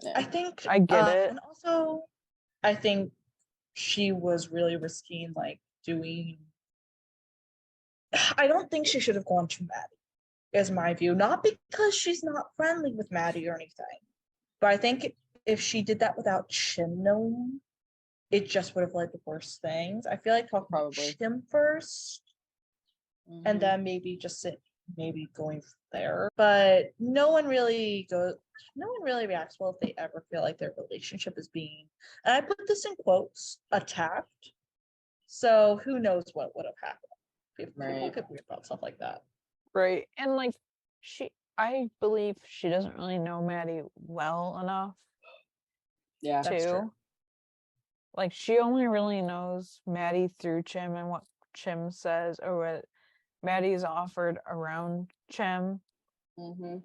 Yeah. I think I get it. and also I think she was really risky in like doing. I don't think she should have gone to Maddie, is my view. Not because she's not friendly with Maddie or anything, but I think if she did that without Chim knowing, it just would have led to worse things. I feel like talking Probably. to Chim first, and Mhm. then maybe just maybe going from there. But no one really reacts well if they ever feel like their relationship is being, and I put this in quotes, attacked. So who knows what would have happened. People Right. get weird about stuff like that. Right. And like I believe she doesn't really know Maddie well enough Yeah. That's to. true. Like she only really knows Maddie through Chim and what Chim says or what Maddie's offered around Chim. Mm-hmm.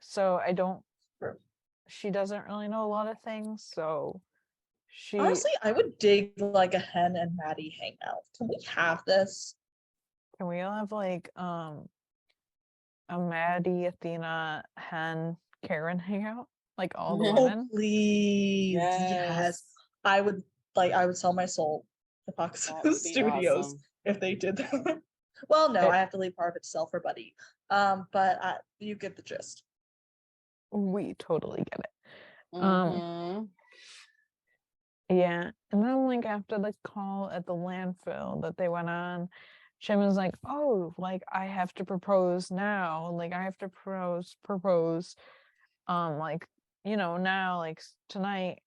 So I don't True. she doesn't really know a lot of things. So she Honestly, I would dig like a Hen and Maddie hangout. Can we have this? can we all have like a Maddie, Athena, Hen, Karen hangout? Like all the Oh, women? Please. Yes. I would sell my soul to Fox That would be Studios awesome. if they did that. Well, no, Okay. I have to leave part of it to sell for Buddy. But you get the gist. We totally get it. Mhm. Yeah. And then like after the call at the landfill that they went on, Jim was like, oh, like I have to propose now. Like I have to propose like, now, like tonight.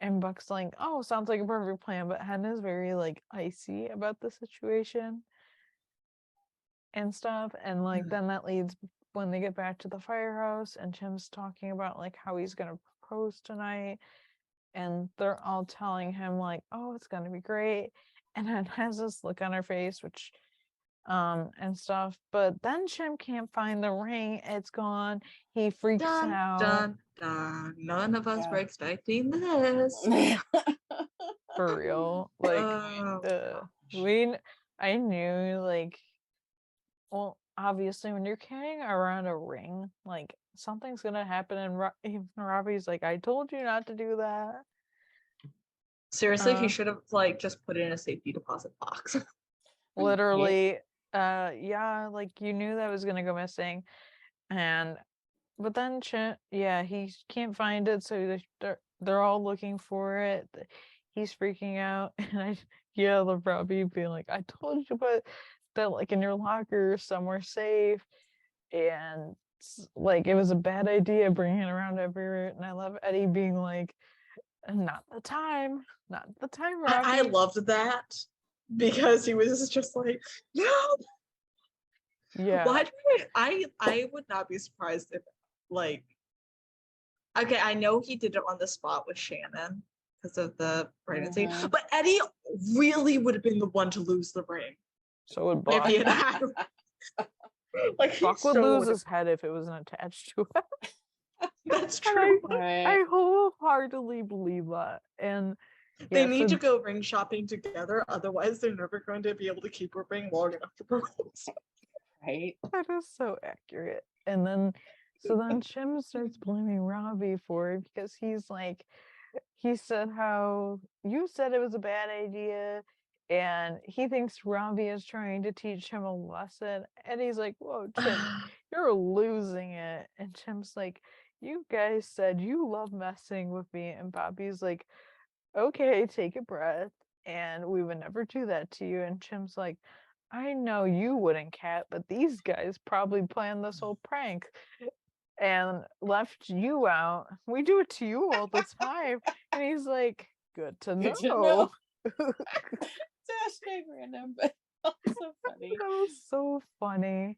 And Buck's like, oh, sounds like a perfect plan, but Hannah's very like icy about the situation and stuff. And like then that leads when they get back to the firehouse and Jim's talking about like how he's gonna propose tonight. And they're all telling him like, oh, it's gonna be great. And then has this look on her face, which and stuff. But then Jim can't find the ring. It's gone. He freaks Dun out. dun dun. None of us Yeah. were expecting this. For real. Like Oh, I knew like, well, obviously when you're carrying around a ring, like something's gonna happen. And even Robbie's like, I told you not to do that. seriously, he should have like just put it in a safety deposit box. Literally, yeah, like you knew that was gonna go missing. But then he can't find it, so they're all looking for it. He's freaking out, and the Robbie being like, I told you to put that like in your locker somewhere safe. And like it was a bad idea bringing it around everywhere. And I love Eddie being like, not the time, Robbie. I loved that because he was just like, no. Yeah. Why do I would not be surprised if like, okay, I know he did it on the spot with Shannon because of the pregnancy, but Eddie really would have been the one to lose the ring So would if Buck. he had had like Buck would lose his head if it wasn't attached to it. That's true. I wholeheartedly believe that. And they need to go ring shopping together, otherwise they're never going to be able to keep a ring long enough to propose. Right. That is so accurate. And then Jim starts blaming Robbie for it because he's like, he said how you said it was a bad idea, and he thinks Robbie is trying to teach him a lesson. And he's like, whoa, Jim, you're losing it. And Jim's like, you guys said you love messing with me. And Bobby's like, okay, take a breath. And we would never do that to you. And Jim's like, I know you wouldn't, Kat, but these guys probably planned this whole prank and left you out. We do it to you all the time. And he's like, good to know. Good to know. Random, but also funny. That was so funny.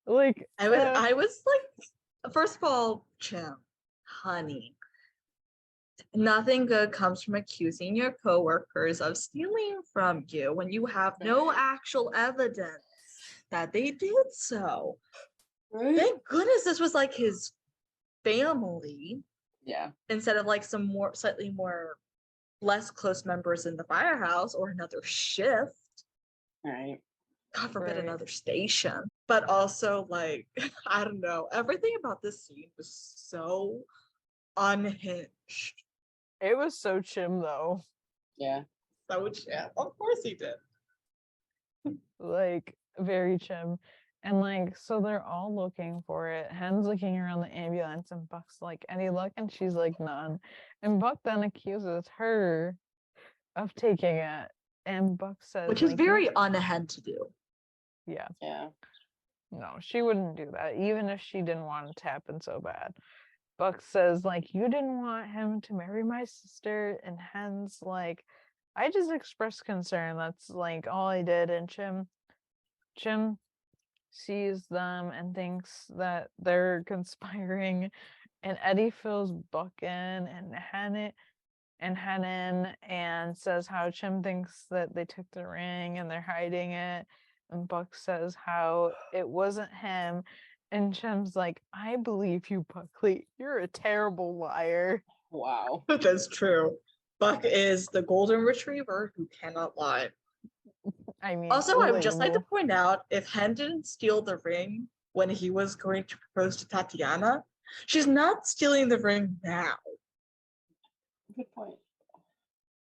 Like I was like, first of all, Jim, honey, Nothing good comes from accusing your coworkers of stealing from you when you have no actual evidence that they did so. Right? Thank goodness this was like his family Yeah. instead of like some more slightly more less close members in the firehouse or another shift. Right. God forbid Right. another station. But also, like, I don't know. Everything about this scene was so unhinged. It was so chim though. Yeah. So yeah, of course he did. Like very chim. And like so they're all looking for it. Hen's looking around the ambulance and Buck's like, any luck? And she's like, none. And Buck then accuses her of taking it. And Buck says, Which is like, very unhen to do. yeah, Yeah. no, she wouldn't do that, even if she didn't want it to happen so bad. Buck says, like, you didn't want him to marry my sister, and Hen's like, I just expressed concern. That's like all I did. And Jim sees them and thinks that they're conspiring, and Eddie fills Buck in and Hennin and says how Chim thinks that they took the ring and they're hiding it. And Buck says how it wasn't him. And Chim's like, I believe you, Buckley. You're a terrible liar. Wow. That's true. Buck is the golden retriever who cannot lie. I mean, Also, I would just like to relatable. point out if Hen didn't steal the ring when he was going to propose to Tatiana, she's not stealing the ring now. Good point.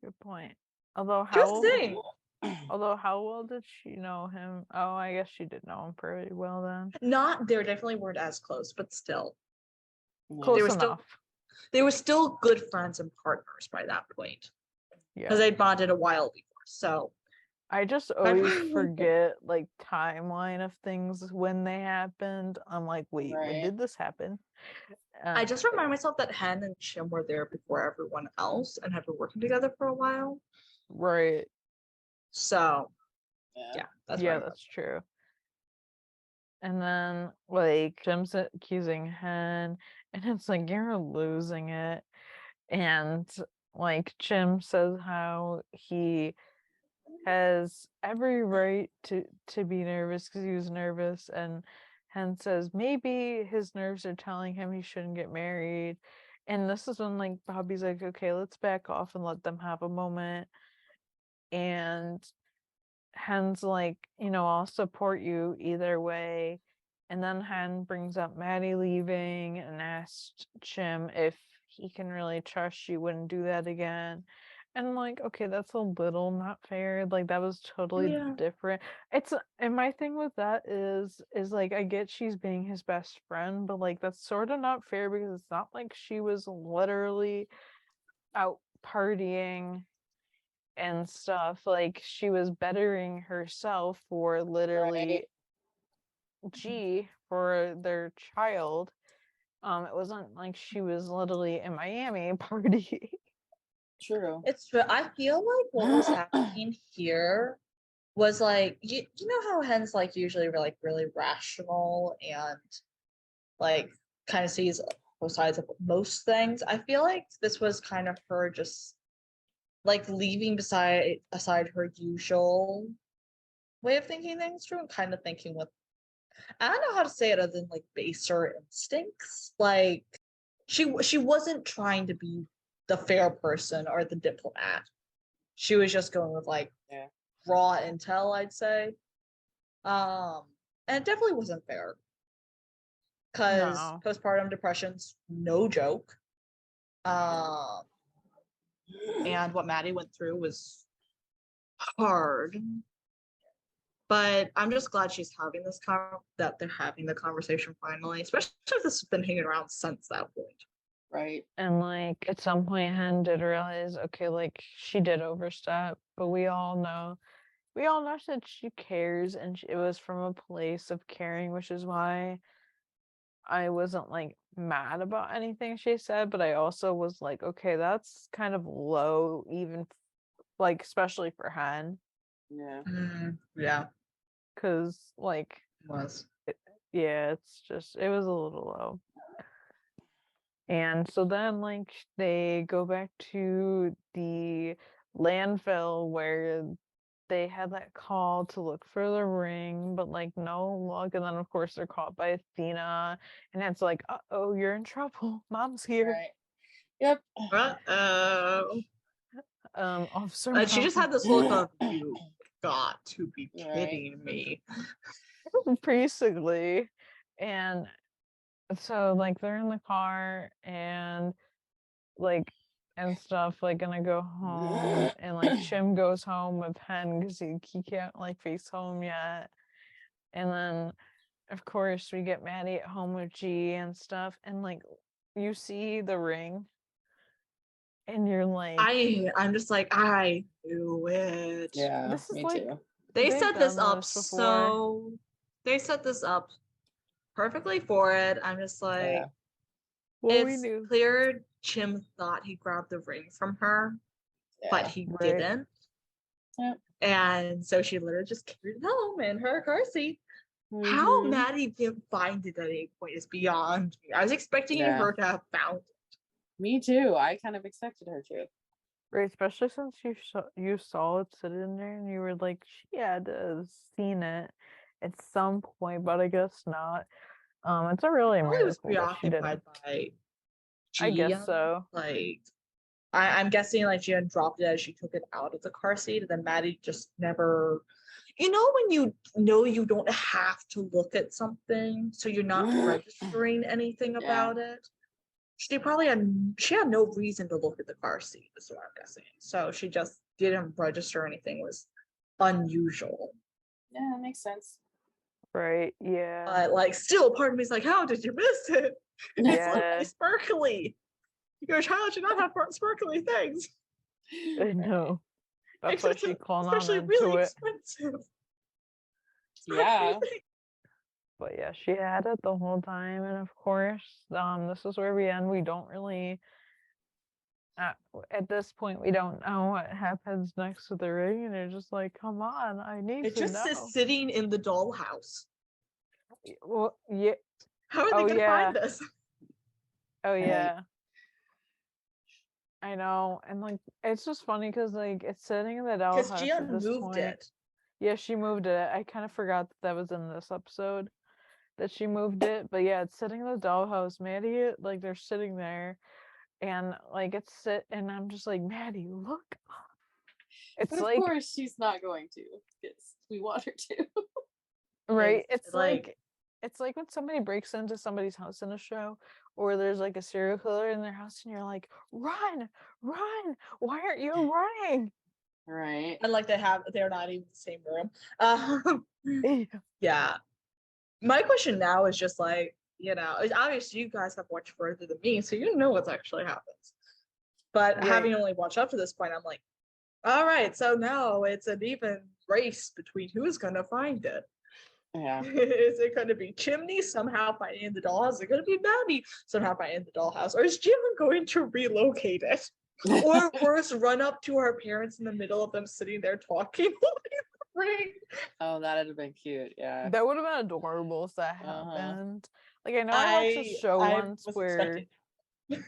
Good point. Although Just how saying. how well did she know him? Oh, I guess she did know him pretty well then. Not they definitely weren't as close, but still. Yeah. Close were still- enough. They were still good friends and partners by that point. Yeah. Because they'd bonded a while before. So I just always forget like timeline of things when they happened. I'm like, wait, when Right. did this happen? I just remind myself that Hen and Chim were there before everyone else and had been working together for a while. Right. So Yeah. that's Yeah, right. that's true. And then like Jim's accusing Hen, and it's like you're losing it. And like Jim says how he has every right to be nervous because he was nervous, and Hen says maybe his nerves are telling him he shouldn't get married. And this is when like Bobby's like, okay, let's back off and let them have a moment. And Hen's like, I'll support you either way. And then Hen brings up Maddie leaving and asked Chim if he can really trust she wouldn't do that again. And like, okay, that's a little not fair. Like that was totally Yeah. different. And my thing with that is like I get she's being his best friend, but like that's sort of not fair because it's not like she was literally out partying and stuff. Like she was bettering herself for literally for their child. It wasn't like she was literally in Miami party. True. It's true. I feel like what was happening here was like you know how Hen's like usually like really rational and like kind of sees both sides of most things. I feel like this was kind of her just like leaving aside her usual way of thinking things through and kind of thinking with I don't know how to say it other than like baser instincts. Like she wasn't trying to be the fair person or the diplomat. She was just going with like raw intel, I'd say. And it definitely wasn't fair. Because No. postpartum depression's no joke. And what Maddie went through was hard. But I'm just glad she's having that they're having the conversation finally, especially if this has been hanging around since that point. Right. And like at some point Hen did realize, okay, like she did overstep, but we all know that she cares, and it was from a place of caring, which is why I wasn't like mad about anything she said, but I also was like, okay, that's kind of low, even like especially for Hen, Yeah. Yeah, because like it was. yeah, it was a little low. And so then like they go back to the landfill where they had that call to look for the ring, but like no luck. And then of course they're caught by Athena, and it's like, oh, you're in trouble. Mom's here. Right. Yep. Uh-oh. Officer. And she just Mom. had this look of, you got to be Right. kidding me. Basically. And so like they're in the car and like and stuff, like gonna go home, and like Chim goes home with Hen because he can't like face home yet. And then of course we get Maddie at home with G and stuff, and like you see the ring and you're like, I'm just like, I knew it. Yeah, This is me like- too. They They've set this done up this before. so they set this up perfectly for it. I'm just like, Yeah. well, we it's knew. clear Chim thought he grabbed the ring from her, but Yeah. he Right. didn't. Yep. And so she literally just carried it home in her car seat. How Mhm. Maddie didn't find it at any point is beyond me. I was expecting Yeah. her to have found it. Me too. I kind of expected her to. Right, especially since you saw it sitting there and you were like, she had to have seen it at some point, but I guess not. It's a really Probably was miracle that she preoccupied didn't. by I guess Gia. so. Like, I'm guessing like Gia dropped it as she took it out of the car seat, and then Maddie just never. You know when you know you don't have to look at something, so you're not registering anything Yeah. about it. She had no reason to look at the car seat, is what I'm guessing. So she just didn't register anything was unusual. Yeah, that makes sense. Right, yeah. But like still part of me is like, how did you miss it? It's Yeah. like sparkly. Your child should not have sparkly things. I know. That's why she clung on Especially into really it. expensive. Yeah. But yeah, she had it the whole time, and of course, this is where we end. We don't really at this point we don't know what happens next with the ring, and they're just like, come on, I need It to just know. is sitting in the dollhouse. Well, yeah. How are they Oh, gonna yeah. find this? Oh Right. yeah. I know, and like it's just funny because like it's sitting in the Because dollhouse Gia at this moved point. it. Yeah, she moved it. I kind of forgot that was in this episode that she moved it, but yeah, it's sitting in the dollhouse. Maddie, like they're sitting there, and like and I'm just like, Maddie, look up. It's But of like, course she's not going to, because we want her to. right? It's It's like it's like when somebody breaks into somebody's house in a show, or there's like a serial killer in their house, and you're like, run, run! Why aren't you running? Right. And like they're not even in the same room. Yeah. Yeah. My question now is just like, it's obvious you guys have watched further than me, so you know what's actually happens. But Yeah. having only watched up to this point, I'm like, all right, so now it's an even race between who's gonna find it. Yeah. Is it going to be Chimney somehow finding in the dollhouse? Is it going to be Maddie somehow finding the dollhouse? Or is Jim going to relocate it? Or worse, run up to her parents in the middle of them sitting there talking? Oh, that'd have been cute. Yeah. That would have been adorable if that Uh-huh. happened. Like I know I watched a show once was where expecting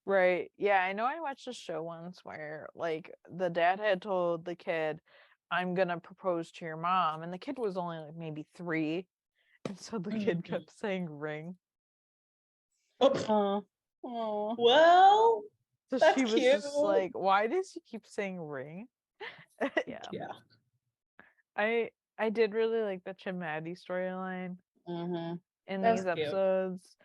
right, yeah, I know I watched a show once where like the dad had told the kid, I'm gonna propose to your mom, and the kid was only like maybe 3, and so the kid Mhm. kept saying ring. Oh, Oh. well, So that's she was cute. just like, why does he keep saying ring? Yeah. Yeah. I did really like the Chim Maddie storyline Mm-hmm. in That these was cute. episodes.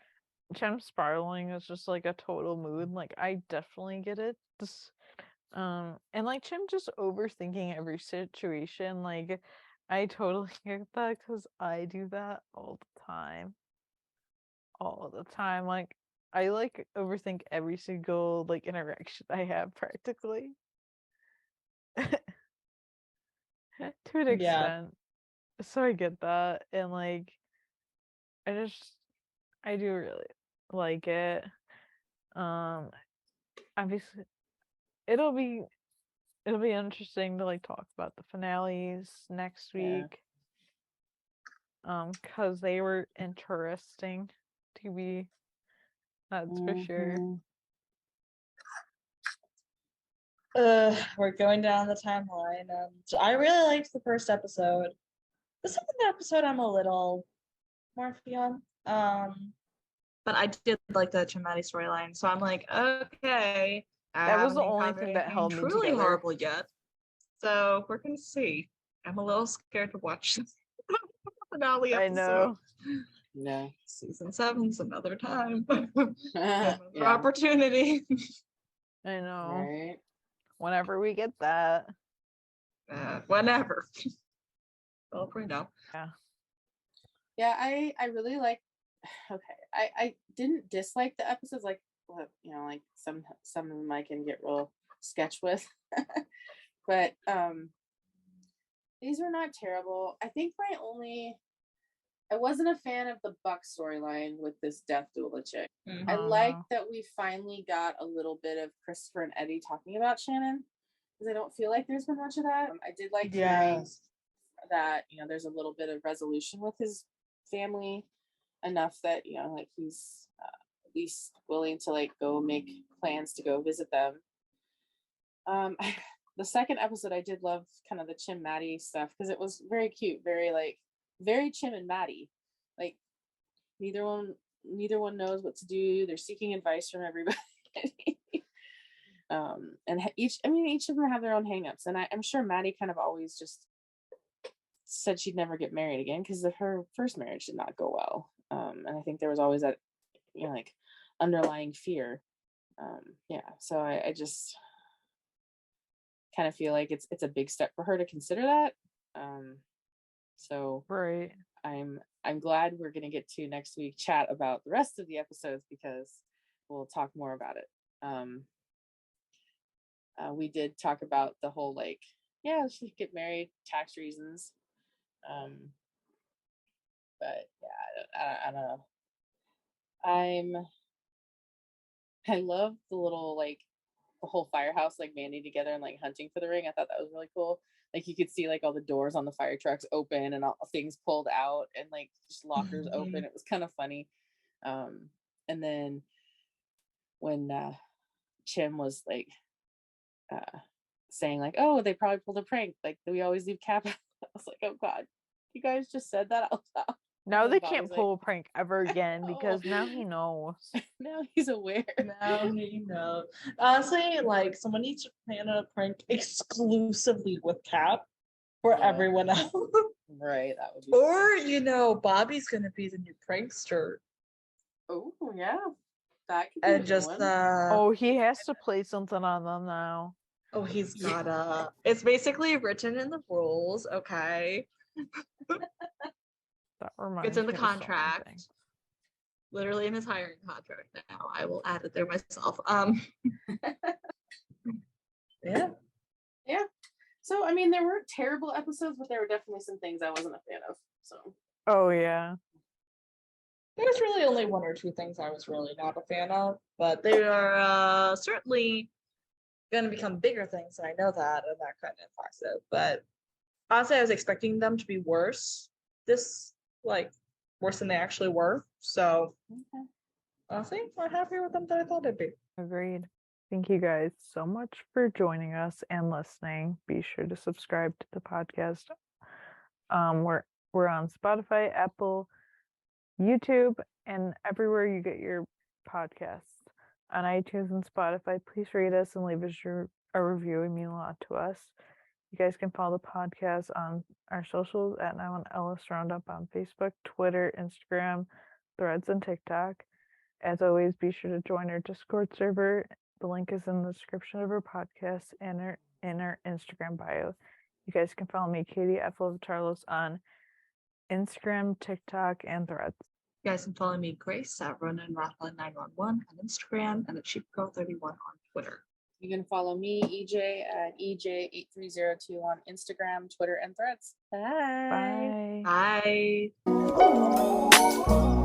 Chim spiraling is just like a total mood. Like I definitely get it. And like Chim just overthinking every situation. Like I totally get that because I do that all the time. All the time. Like I like overthink every single like interaction I have practically. To an Yeah. extent. So I get that. And like I do really like it. Obviously it'll be interesting to like talk about the finales next Yeah. week. Because they were interesting to be That's for sure. Mhm. We're going down the timeline. I really liked the first episode. The second episode, I'm a little more iffy on. But I did like the Chimati storyline, so I'm like, okay. I That was the haven't only encountered thing that anything held me truly together. horrible yet. So we're gonna see. I'm a little scared to watch the finale I episode. know. No. Season 7's another time. Yeah. Another opportunity. I know. Right. Whenever we get that. Whenever. Well, for now. Yeah, I really like. Okay, I didn't dislike the episodes, like like some of them I can get real sketch with, but these were not terrible. I think I wasn't a fan of the Buck storyline with this death doula chick. I Oh, like no. that we finally got a little bit of Christopher and Eddie talking about Shannon, because I don't feel like there's been much of that. I did like hearing that there's a little bit of resolution with his family, enough that like he's at least willing to like go make plans to go visit them. The second episode I did love kind of the Chim Maddie stuff, because it was very cute, very Chim and Maddie, like neither one knows what to do, they're seeking advice from everybody. And each of them have their own hangups, and I'm sure Maddie kind of always just said she'd never get married again because her first marriage did not go well. And I think there was always that, like underlying fear. So I just kind of feel like it's a big step for her to consider that. So Right. I'm glad we're gonna get to next week chat about the rest of the episodes, because we'll talk more about it. We did talk about the whole like, yeah, she should get married, tax reasons. But yeah, I don't know. I love the little like the whole firehouse like banding together and like hunting for the ring. I thought that was really cool. Like you could see like all the doors on the fire trucks open and all things pulled out and like just lockers open. It was kind of funny. And then when Chim was like saying like, oh, they probably pulled a prank, like we always leave Cap. I was like, oh god, you guys just said that out loud. Now And they then can't Bobby's pull like, a prank ever again "No." because now he knows. Now he's aware. Now he knows. Honestly, like someone needs to plan a prank exclusively with Cap for Yeah. everyone else. Right, that would be Or Bobby's gonna be the new prankster oh yeah, that could be and a good just one. Oh, he has to play something on them now. he's gotta. It's basically written in the rules, okay? That reminds It's in the me of so many contract. things. Literally in his hiring contract now. I will add it there myself. Yeah. Yeah. So I mean, there weren't terrible episodes, but there were definitely some things I wasn't a fan of. So Oh yeah. There's really only one or two things I was really not a fan of, but they are certainly going to become bigger things. And I know that, and that kind of impacts it. But honestly, I was expecting them to be worse. Worse than they actually were. So honestly, I'm happier with them than I thought it'd be. Agreed. Thank you guys so much for joining us and listening. Be sure to subscribe to the podcast. We're on Spotify, Apple, YouTube, and everywhere you get your podcasts. On iTunes and Spotify, please rate us and leave us a review. It means a lot to us. You guys can follow the podcast on our socials at Now and Ellis Roundup on Facebook, Twitter, Instagram, Threads, and TikTok. As always, be sure to join our Discord server. The link is in the description of our podcast and in our Instagram bio. You guys can follow me, Katie F. Lovatarlos, on Instagram, TikTok, and Threads. You guys can follow me, Grace, at Ronan911 on Instagram and at CheapGirl31 on Twitter. you can follow me, EJ, at EJ8302 on Instagram, Twitter, and Threads. Bye. Bye. Bye.